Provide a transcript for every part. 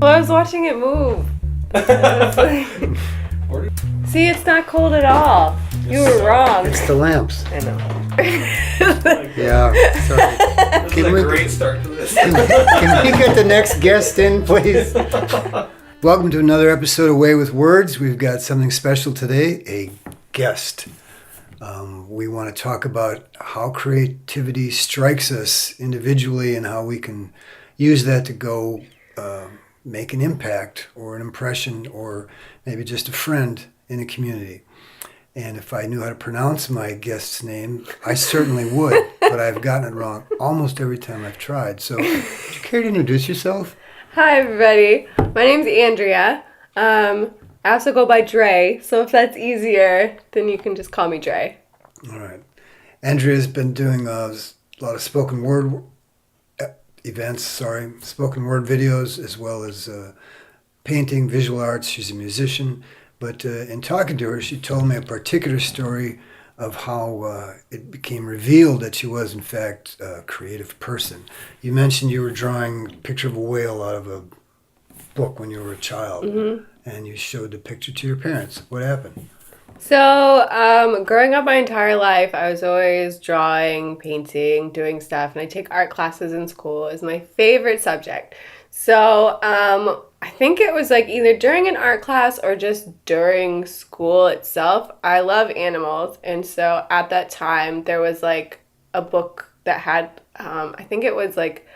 Well, I was watching it move. See, it's not cold at all. You were wrong. It's the lamps. I know. Yeah, sorry. This is a great start to this. Can we get the next guest in, please? Welcome to another episode of Way with Words. We've got something special today, a guest. We want to talk about how creativity strikes us individually and how we can use that to go make an impact or an impression or maybe just a friend in a community. And if I knew how to pronounce my guest's name, I certainly would, but I've gotten it wrong almost every time I've tried. So, would you care to introduce yourself? Hi, everybody. My name's Andrea. I also go by Dre, so if that's easier, then you can just call me Dre. All right. Andrea's been doing a lot of spoken word spoken word videos, as well as painting, visual arts. She's a musician. But in talking to her, she told me a particular story of how it became revealed that she was, in fact, a creative person. You mentioned you were drawing a picture of a whale out of a book when you were a child, and you showed the picture to your parents. What happened? So, growing up my entire life, I was always drawing, painting, doing stuff, and I take art classes in school as my favorite subject. So, I think it was like either during an art class or just during school itself. I love animals, and so at that time, there was like a book that had, I think it was like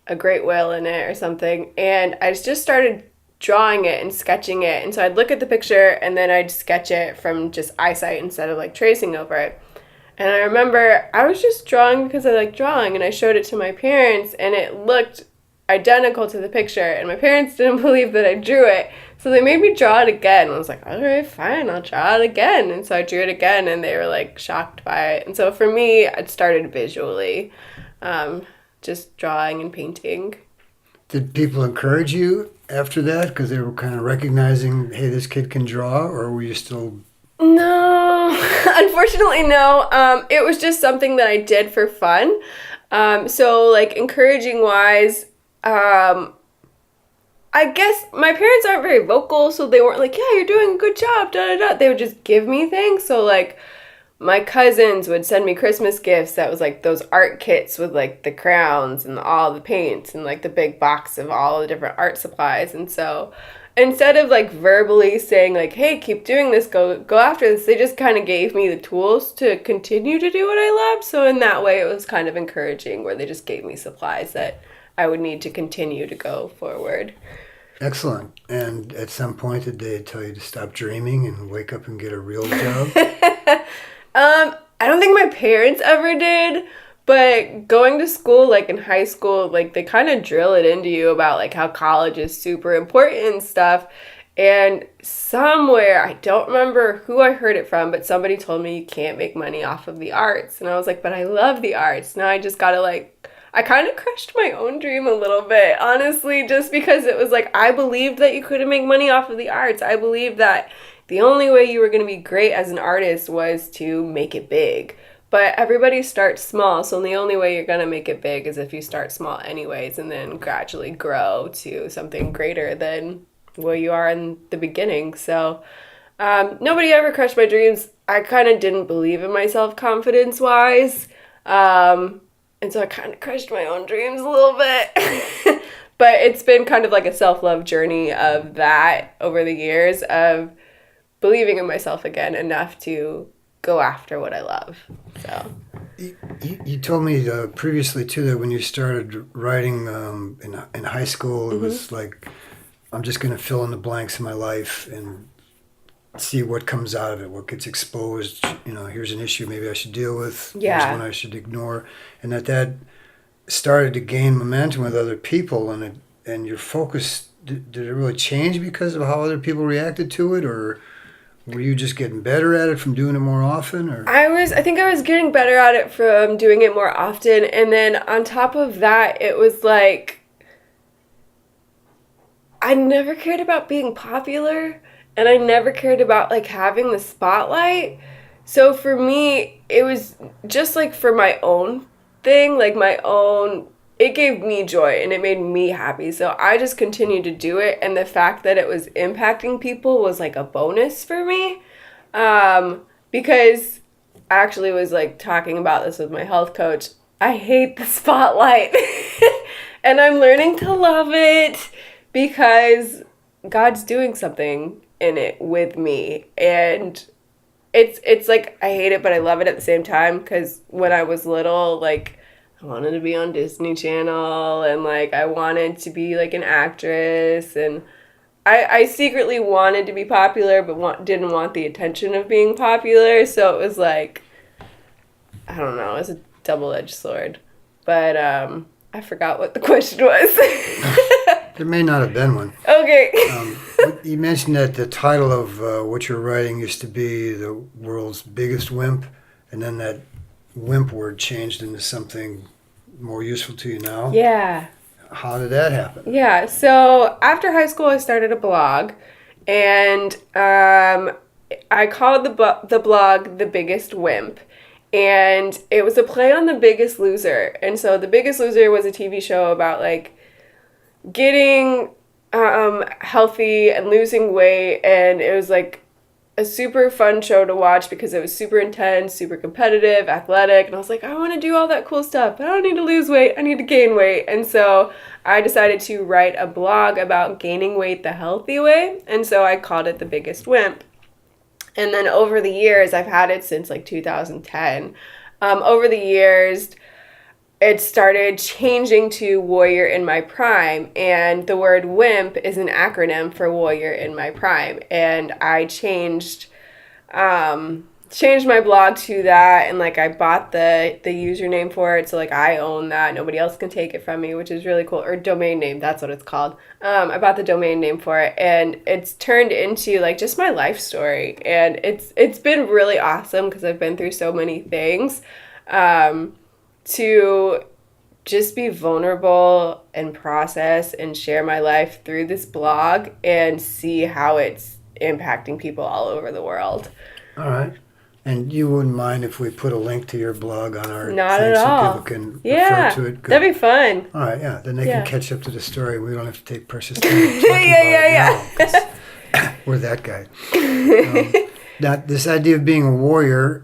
a great whale in it or something, and I just started drawing it and sketching it. And so I'd look at the picture and then I'd sketch it from just eyesight instead of like tracing over it. And I remember I was just drawing because I like drawing, and I showed it to my parents and it looked identical to the picture, and my parents didn't believe that I drew it. So they made me draw it again. And I was like, all right, fine, I'll draw it again. And so I drew it again and they were like shocked by it. And so for me, it started visually, just drawing and painting. Did people encourage you after that because they were kind of recognizing, hey, this kid can draw, or were you still... No, unfortunately, no. It was just something that I did for fun. So, like, encouraging wise, I guess my parents aren't very vocal, so they weren't like, yeah, you're doing a good job, da-da-da. They would just give me things. So, like, my cousins would send me Christmas gifts that was like those art kits with like the crowns and all the paints and like the big box of all the different art supplies. And so instead of like verbally saying like, hey, keep doing this, go after this, they just kind of gave me the tools to continue to do what I loved. So in that way, it was kind of encouraging, where they just gave me supplies that I would need to continue to go forward. Excellent. And at some point, did they tell you to stop dreaming and wake up and get a real job? I don't think my parents ever did, but going to school, like in high school, like they kind of drill it into you about like how college is super important and stuff. And somewhere, I don't remember who I heard it from, but somebody told me you can't make money off of the arts. And I was like, but I love the arts. Now I just gotta like, I kind of crushed my own dream a little bit, honestly, just because it was like, I believed that you couldn't make money off of the arts. I believed that the only way you were going to be great as an artist was to make it big. But everybody starts small, so the only way you're going to make it big is if you start small anyways and then gradually grow to something greater than where you are in the beginning. So nobody ever crushed my dreams. I kind of didn't believe in myself confidence-wise. And so I kind of crushed my own dreams a little bit. But it's been kind of like a self-love journey of that over the years of believing in myself again enough to go after what I love. So you told me previously too that when you started writing in high school, it was like, I'm just going to fill in the blanks in my life and see what comes out of it, what gets exposed. You know, here's an issue maybe I should deal with. Yeah. Here's one I should ignore, and that started to gain momentum with other people, and your focus. Did it really change because of how other people reacted to it, or were you just getting better at it from doing it more often? Or I think I was getting better at it from doing it more often. And then on top of that, it was like, I never cared about being popular, and I never cared about like having the spotlight. So for me, it was just like for my own thing, like my own it gave me joy and it made me happy. So I just continued to do it. And the fact that it was impacting people was like a bonus for me. Because I actually was like talking about this with my health coach. I hate the spotlight. And I'm learning to love it because God's doing something in it with me. And it's like I hate it, but I love it at the same time. Because when I was little, like, I wanted to be on Disney Channel and like I wanted to be like an actress, and I secretly wanted to be popular but didn't want the attention of being popular, so it was like, I don't know, it was a double-edged sword. But I forgot what the question was. There may not have been one. Okay. You mentioned that the title of what you're writing used to be the world's biggest wimp, and then that wimp word changed into something more useful to you now. Yeah. How did that happen? Yeah, so after high school, I started a blog, and I called the blog The Biggest W.I.M.P, and it was a play on The Biggest Loser. And so The Biggest Loser was a TV show about, like, getting healthy and losing weight, and it was, like, a super fun show to watch because it was super intense, super competitive, athletic, and I was like, I want to do all that cool stuff, but I don't need to lose weight, I need to gain weight. And so I decided to write a blog about gaining weight the healthy way, and so I called it The Biggest W.I.M.P. And then over the years, I've had it since like 2010. Over the years, it started changing to Warrior in My Prime, and the word WIMP is an acronym for Warrior in My Prime, and I changed my blog to that, and like I bought the username for it, so like I own that, nobody else can take it from me, which is really cool. Or domain name, that's what it's called. I bought the domain name for it, and it's turned into like just my life story, and it's been really awesome because I've been through so many things. To just be vulnerable and process and share my life through this blog and see how it's impacting people all over the world. All right. And you wouldn't mind if we put a link to your blog on our Not thing at so all. people can Yeah, refer to it? Good. that'd be fun. All right, yeah. Then they Yeah. can catch up to the story. We don't have to take precious time talking about Yeah. it now, 'cause we're that guy. Now, this idea of being a warrior,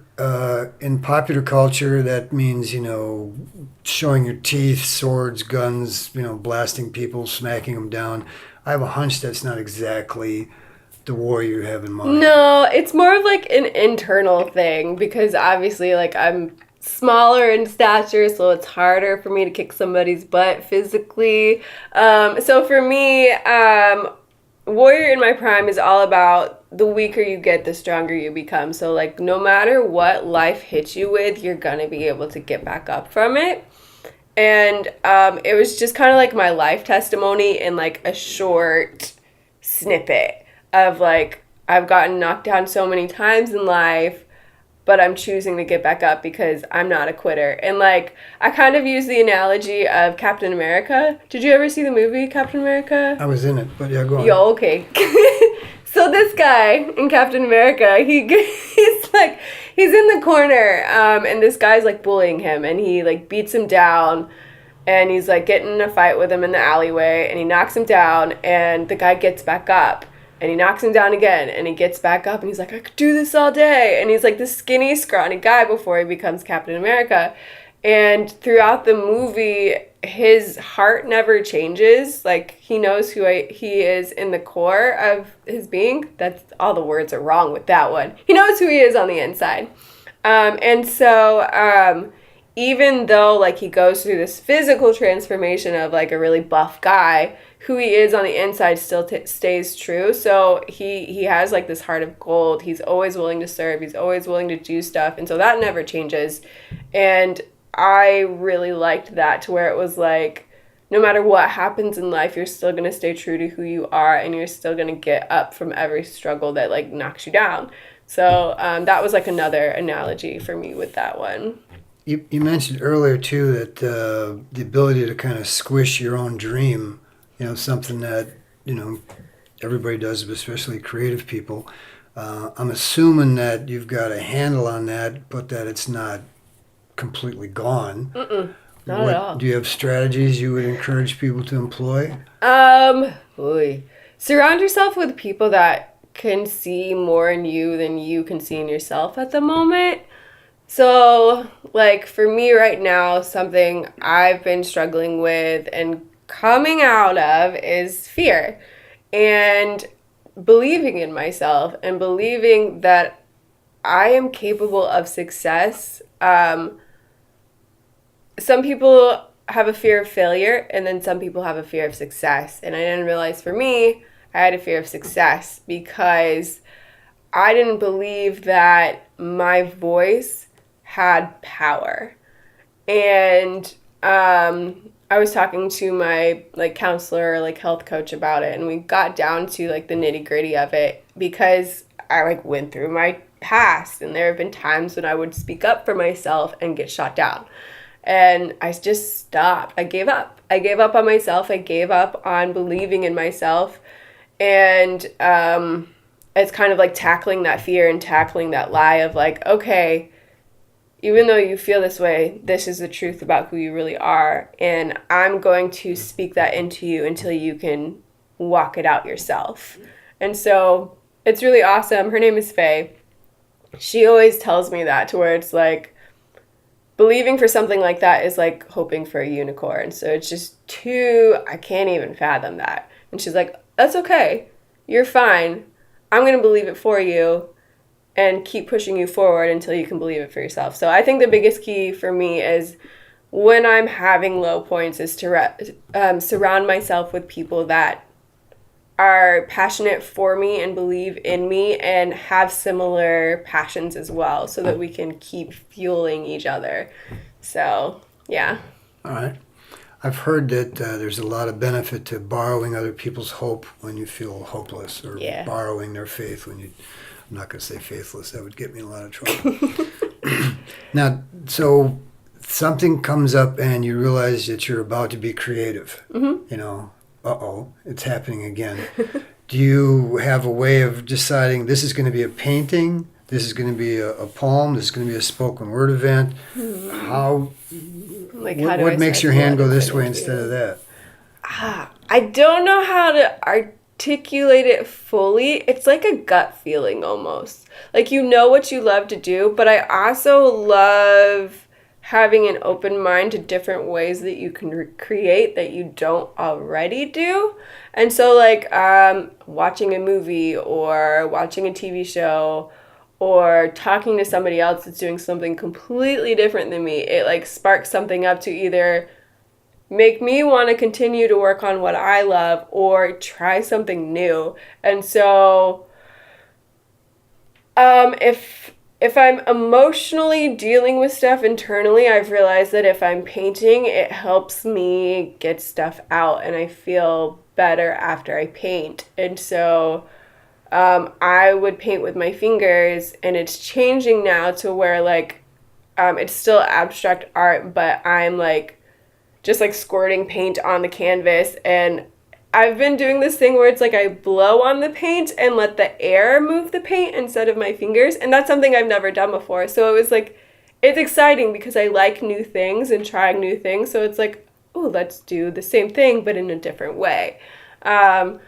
in popular culture, that means, showing your teeth, swords, guns, blasting people, smacking them down. I have a hunch that's not exactly the warrior you have in mind. No, it's more of like an internal thing because obviously like I'm smaller in stature, so it's harder for me to kick somebody's butt physically. So for me, Warrior in My Prime is all about the weaker you get, the stronger you become. So like no matter what life hits you with, you're gonna be able to get back up from it. And it was just kind of like my life testimony in like a short snippet of like, I've gotten knocked down so many times in life, but I'm choosing to get back up because I'm not a quitter. And like, I kind of use the analogy of Captain America. Did you ever see the movie Captain America? I was in it, but yeah, go on. Yo, okay. So this guy in Captain America, he's like, he's in the corner, and this guy's like bullying him, and he like beats him down, and he's like getting in a fight with him in the alleyway, and he knocks him down, and the guy gets back up, and he knocks him down again, and he gets back up, and he's like, I could do this all day, and he's like this skinny, scrawny guy before he becomes Captain America. And throughout the movie, his heart never changes. Like, he knows who he is in the core of his being. That's all the words are wrong with that one. He knows who he is on the inside. And so even though, like, he goes through this physical transformation of, like, a really buff guy, who he is on the inside still stays true. So he has, like, this heart of gold. He's always willing to serve. He's always willing to do stuff. And so that never changes. And I really liked that, to where it was like, no matter what happens in life, you're still going to stay true to who you are, and you're still going to get up from every struggle that like knocks you down. So that was like another analogy for me with that one. You mentioned earlier too that the ability to kind of squish your own dream, something that, everybody does, but especially creative people. I'm assuming that you've got a handle on that, but that it's not completely gone. Mm-mm. Not at all. Do you have strategies you would encourage people to employ? Oy. Surround yourself with people that can see more in you than you can see in yourself at the moment. So, like, for me right now, something I've been struggling with and coming out of is fear and believing in myself and believing that I am capable of success. Some people have a fear of failure, and then some people have a fear of success. And I didn't realize for me, I had a fear of success because I didn't believe that my voice had power. And I was talking to my like counselor, like health coach about it, and we got down to like the nitty gritty of it because I like went through my past, and there have been times when I would speak up for myself and get shot down. And I just stopped. I gave up. I gave up on myself. I gave up on believing in myself. And it's kind of like tackling that fear and tackling that lie of like, okay, even though you feel this way, this is the truth about who you really are. And I'm going to speak that into you until you can walk it out yourself. And so it's really awesome. Her name is Faye. She always tells me that, to where it's like, believing for something like that is like hoping for a unicorn. So it's just I can't even fathom that. And she's like, that's okay. You're fine. I'm going to believe it for you and keep pushing you forward until you can believe it for yourself. So I think the biggest key for me is when I'm having low points is to surround myself with people that are passionate for me and believe in me and have similar passions as well, so that we can keep fueling each other. So, yeah. All right. I've heard that there's a lot of benefit to borrowing other people's hope when you feel hopeless, or borrowing their faith when you, I'm not going to say faithless, that would get me in a lot of trouble. Now, so something comes up and you realize that you're about to be creative, you know, it's happening again. Do you have a way of deciding this is going to be a painting, this is going to be a poem, this is going to be a spoken word event? What makes your hand go this way instead of that? I don't know how to articulate it fully. It's like a gut feeling almost. Like, you know what you love to do, but I also love having an open mind to different ways that you can create that you don't already do. And so like watching a movie or watching a TV show or talking to somebody else that's doing something completely different than me, it like sparks something up to either make me want to continue to work on what I love or try something new. And so if I'm emotionally dealing with stuff internally, I've realized that if I'm painting, it helps me get stuff out and I feel better after I paint. And so I would paint with my fingers, and it's changing now to where like it's still abstract art, but I'm like just like squirting paint on the canvas. And I've been doing this thing where it's like I blow on the paint and let the air move the paint instead of my fingers. And that's something I've never done before. So it was like, it's exciting because I like new things and trying new things. So it's like, oh, let's do the same thing, but in a different way. And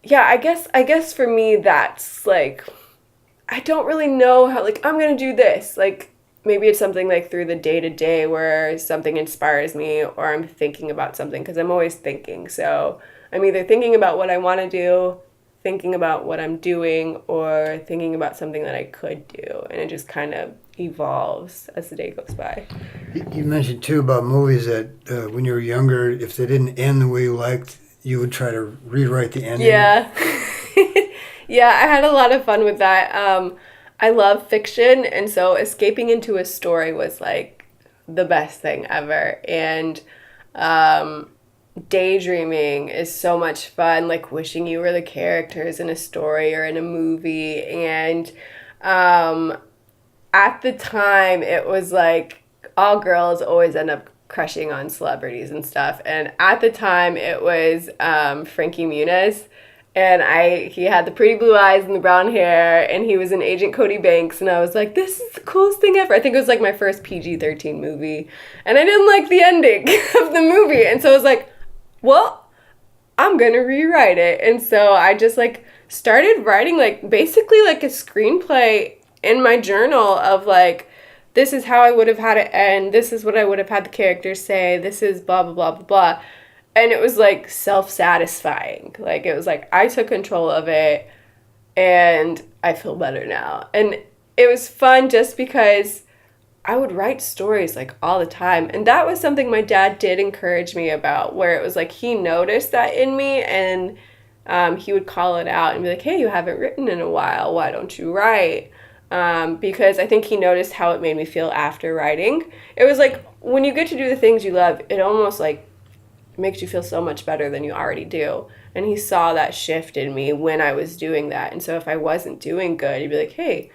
yeah, I guess for me, that's like, I don't really know how, like, I'm going to do this. Like, maybe it's something like through the day-to-day where something inspires me or I'm thinking about something, because I'm always thinking. So I'm either thinking about what I want to do, thinking about what I'm doing, or thinking about something that I could do. And it just kind of evolves as the day goes by. You mentioned, too, about movies that when you were younger, if they didn't end the way you liked, you would try to rewrite the ending. Yeah. Yeah, I had a lot of fun with that. I love fiction, and so escaping into a story was like the best thing ever. And daydreaming is so much fun, like wishing you were the characters in a story or in a movie. And at the time, it was like all girls always end up crushing on celebrities and stuff. And at the time, it was Frankie Muniz. And he had the pretty blue eyes and the brown hair, and he was in Agent Cody Banks, and I was like, this is the coolest thing ever. I think it was like my first PG-13 movie, and I didn't like the ending of the movie, and so I was like, well, I'm gonna rewrite it. And so I just like started writing like basically like a screenplay in my journal of like, this is how I would have had it end, this is what I would have had the characters say, this is blah blah blah blah blah. And it was like self-satisfying. Like it was like I took control of it and I feel better now. And it was fun just because I would write stories like all the time. And that was something my dad did encourage me about, where it was like he noticed that in me, and he would call it out and be like, hey, you haven't written in a while. Why don't you write? Because I think he noticed how it made me feel after writing. It was like when you get to do the things you love, it almost like makes you feel so much better than you already do. And he saw that shift in me when I was doing that. And so if I wasn't doing good, he'd be like, hey,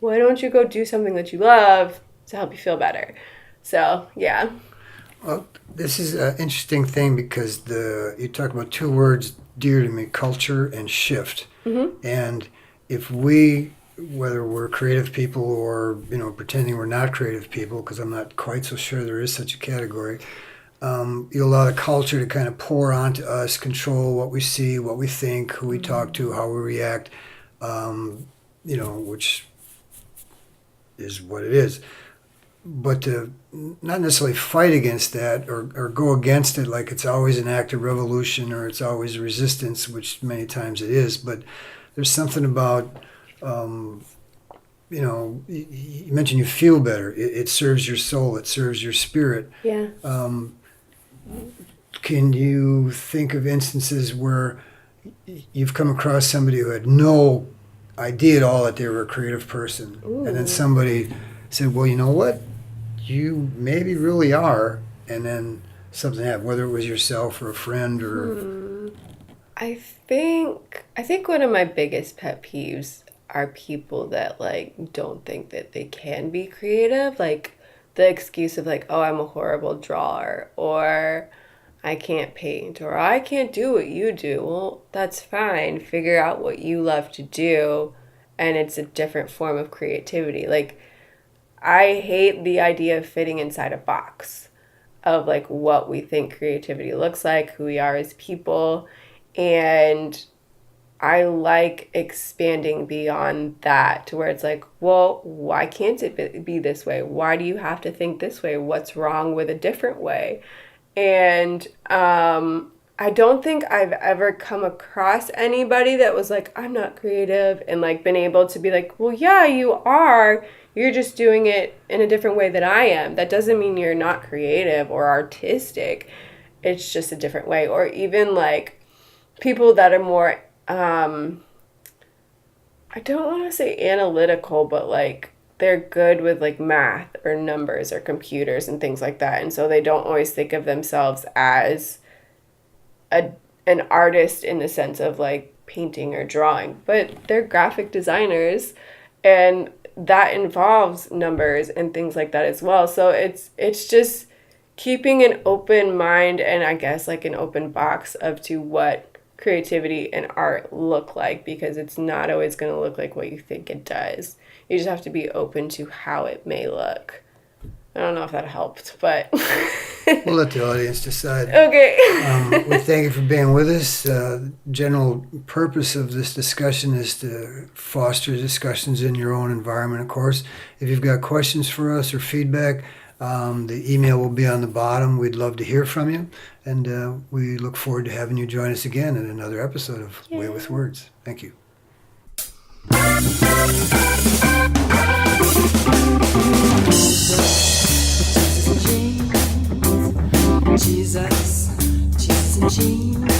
why don't you go do something that you love to help you feel better? So, yeah. Well, this is an interesting thing because you talk about two words dear to me, culture and shift. Mm-hmm. And if we, whether we're creative people or, pretending we're not creative people, because I'm not quite so sure there is such a category, you allow the culture to kind of pour onto us, control what we see, what we think, who we talk to, how we react, which is what it is. But to not necessarily fight against that or go against it like it's always an act of revolution or it's always resistance, which many times it is. But there's something about, you mentioned you feel better. It serves your soul. It serves your spirit. Yeah. Can you think of instances where you've come across somebody who had no idea at all that they were a creative person? Ooh. And then somebody said, well, you know what? You maybe really are. And then something happened, whether it was yourself or a friend or... I think one of my biggest pet peeves are people that like don't think that they can be creative. Like the excuse of like, oh, I'm a horrible drawer, or I can't paint, or I can't do what you do. Well, that's fine. Figure out what you love to do, and it's a different form of creativity. Like, I hate the idea of fitting inside a box of like what we think creativity looks like, who we are as people, and I like expanding beyond that to where it's like, well, why can't it be this way? Why do you have to think this way? What's wrong with a different way? And I don't think I've ever come across anybody that was like, I'm not creative, and like been able to be like, well, yeah, you are. You're just doing it in a different way than I am. That doesn't mean you're not creative or artistic. It's just a different way. Or even like people that are more I don't want to say analytical, but like they're good with like math or numbers or computers and things like that. And so they don't always think of themselves as an artist in the sense of like painting or drawing, but they're graphic designers, and that involves numbers and things like that as well. So it's just keeping an open mind and I guess like an open box up to what creativity and art look like, because it's not always going to look like what you think it does. You just have to be open to how it may look. I don't know if that helped, but we'll let the audience decide. Okay. We thank you for being with us. General purpose of this discussion is to foster discussions in your own environment, of course. If you've got questions for us or feedback, the email will be on the bottom. We'd love to hear from you. And we look forward to having you join us again in another episode of Way with Words. Thank you. Jesus and jeans.